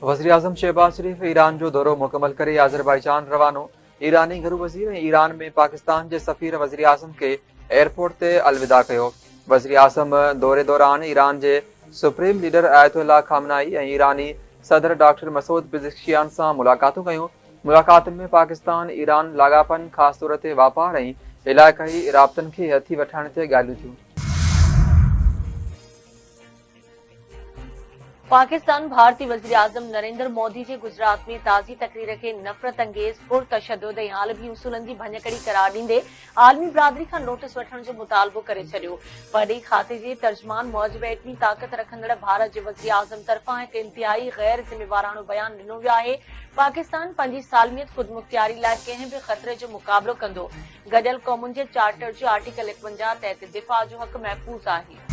वज़ीर आज़म शहबाज शरीफ ईरान जो दौरो मुकम्मल करे अज़रबैजान रवानो। ईरानी घरू वज़ीर ईरान में पाकिस्तान के सफ़ीर वज़ीर आज़म के एयरपोर्ट से अलविदा कयो। वज़ीर आज़म दौरे दौरान ईरान के सुप्रीम लीडर आयतुल्लाह खामनाई और ईरानी सदर डॉक्टर मसूद पिज़ेश्कियान से मुलाकातूं कयूं। मुलाकातुनि में पाकिस्तान ईरान लागापन ख़ास तौर ते वापार और इलाक़ाई राबतनि खे हथी वठण ते ॻाल्हियूं थियूं। पाकिस्तान भारतीय वज़ीर आज़म नरेंद्र मोदी के गुजरात में ताज़ी तकरीर के नफ़रत अंगेज़ पुरतशद्दुद ऐं आलमी उसूलनि जी भञकड़ी करार ॾींदे आलमी बिरादरी खां नोटिस वठण जो मुतालबो करे छॾियो। परॾेही खाते जे तर्जुमान मौजूब एटमी ताक़त रखंदड़ भारत जे वज़ीर आज़म तरफ़ां हिकु इंतिहाई गैर ज़िम्मेवारानो बयान ॾिनो वियो आहे। पाकिस्तान पंहिंजी सालमियत ख़ुदमुख्तियारी लाइ कंहिं बि ख़तरे जो मुक़ाबिलो कंदो। गॾियल क़ौमुनि जे चार्टर जे आर्टिकल 51 तहत दिफ़ा जो हक़ महफ़ूज़ आहे।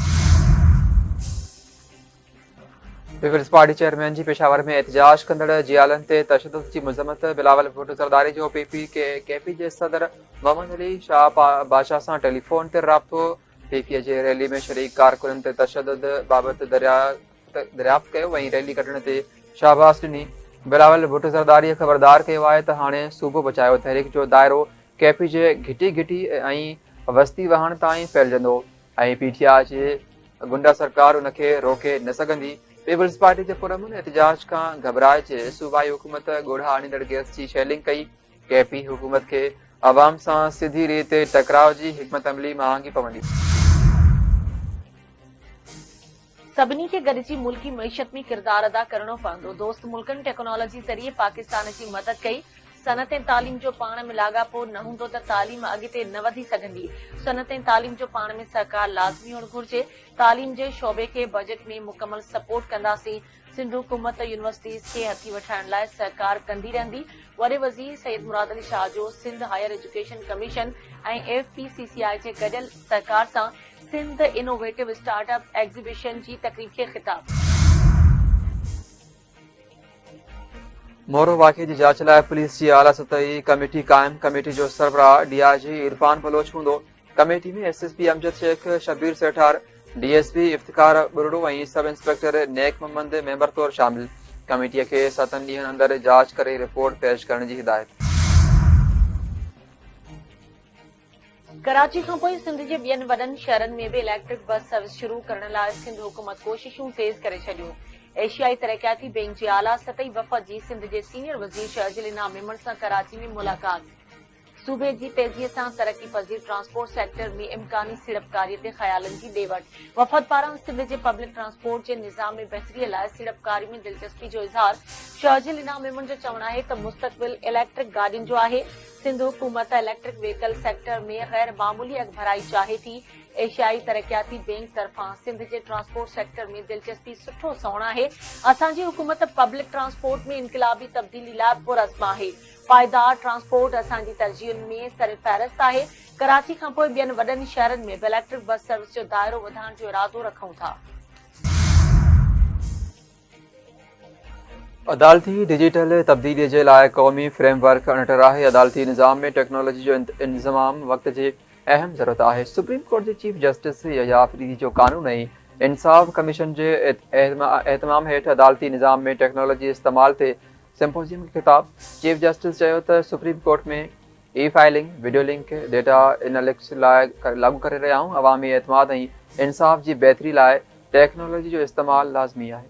पीपल्स पार्टी चेयरमैन जी पेशावर में एहतजाज कंदड़ जियालन ते तशद्दुद की मज़म्मत। बिलावल भुट्टो ज़रदारी जो केपी के सदर मोहम्मद अली शाह बादशाह से टेलीफोन ते राब्तो। पीपी जे रैली में शरीक कारकुननि ते तशद्दुद बाबत दरियाफ़्त कयो वहीं रैली कढण ते शाहबाज़ ॾिनी। बिलावल भुट्टो ज़रदारी ख़बरदार कयो आहे त हाणे सूबो बचायो तहरीक जो दायरो केपी जे घिटी घिटी ऐं वस्ती वहण ताईं फैलजंदो ऐं पीटीआई जे गुंडा सरकार उनखे रोके न सघंदी। पीपल्स पार्टी के पुरमन एहतजाज का घबराइजे सूबाई हुकूमत ॻोढ़ा आणींदड़ गैस की शैलिंग कई। केपी हुकूमत के अवाम से सीधी रीत टकराव की हिकमत अमली महांगी पवंदी। सभिनी खे गॾिजी मुल्की मईशत में किरदार अदा करणो पवंदो। दोस्त मुल्कनि टेक्नोलॉजी ज़रिए पाकिस्तान की मदद कई। सनत ऐं तालीम जो पाण में लाॻापो न हूंदो त तालीम अॻिते न वधी सघंदी। सनत ऐं तालीम जो पाण में सहकार लाज़मी हुअणु घुरिजे। तालीम जे शोबे खे बजट में मुकमल सपोर्ट कंदासीं। सिंध हुकूमत यूनिवर्सिटीज़ खे हथी वठाइण लाइ सहकार कंदी रहंदी। वॾे वज़ीर सैयद मुराद अली शाह जो सिंध हायर एजुकेशन कमीशन ऐं FPCCI जे गॾियल सहकार सां सिंध इनोवेटिव स्टार्टअप एग्ज़िबिशन जी तक़रीब खे ख़िताब। मोरो वाक़े की जांच लाइ पुलिस की आला सतही कमेटी क़ाइम। कमेटी जो सरबराह DIG इरफान बलोच हूंदो। कमेटी में SSP अमजद शेख, शबीर सेठार, DSP इफ्तिकार बुरडो और सब इंस्पेक्टर नेक मोहम्मद मेंबर तौर शामिल। कमेटी के 7 ॾींहनि अंदर जांच करे रिपोर्ट पेश करण की हिदायत। कराची खां पोइ सिंध जे ॿियनि वॾनि शहरनि में भी इलेक्ट्रिक बस सर्विस शुरू करण लाइ सिंध हुकूमत कोशिशूं तेज़ करे छॾियूं। एशियाई तरक्याती बैंक जे आला सतही वफ़द जी सिंध जे सीनियर वज़ीर शहजिल इनाम मेमण सां कराची में मुलाक़ात। सूबे जी तेज़ीअ सां तरक्की पज़ीर ट्रांसपोर्ट सेक्टर में इम्कानी सीड़पकारीअ ते ख़यालनि जी ॾे वठि। वफ़द पारां सिंध जे पब्लिक ट्रांसपोर्ट जे निज़ाम में बहितरीअ लाइ सीड़पकारी में दिलचस्पी जो इज़हार। शहजिल इनाम मेमण जो चवणु आहे त मुस्तक़बिल इलेक्ट्रिक गाॾियुनि जो आहे। सिंध हुकूमत इलेक्ट्रिक व्हीकल सेक्टर में गैर मामूली अगभराई चाहे थी। एशियाई तरक्याती बैंक तरफां सिंध जे ट्रांसपोर्ट सेक्टर में दिलचस्पी सुठो सौण आहे। असांजी हुकूमत पब्लिक ट्रांसपोर्ट में इनकलाबी तब्दीली लाइ पुरज़्म आहे। पायदार ट्रांसपोर्ट असांजी तरजीहुनि में सरफ़हरिस्त आहे। कराची खां पोइ ॿियनि वॾनि शहरनि में बि इलेक्ट्रिक बस सर्विस जो दायरो वधाइण जो इरादो रखूं था। अदालती डिजिटल तब्दीली के लिए कौमी फ्रेमवर्क अणटर है। अदालती निज़ाम में टेक्नोलॉजी जो इंतजाम वक्त की अहम ज़रूरत है। सुप्रीम कोर्ट के चीफ जस्टिस यहया अफरीदी जो कानून ऐं इंसाफ कमीशन के एहतमाम हेठ अदालती निज़ाम में टेक्नोलॉजी इस्तेमाल ते सिंपोजियम के खिताब। चीफ जस्टिस चयो त सुप्रीम कोर्ट में filing, video link, data analytics लागू करे रहिया आहियूं। अवामी एतमाद ऐं इंसाफ की बेहतरी लाइ टेक्नोलॉजी जो इस्तेमाल लाज़मी है।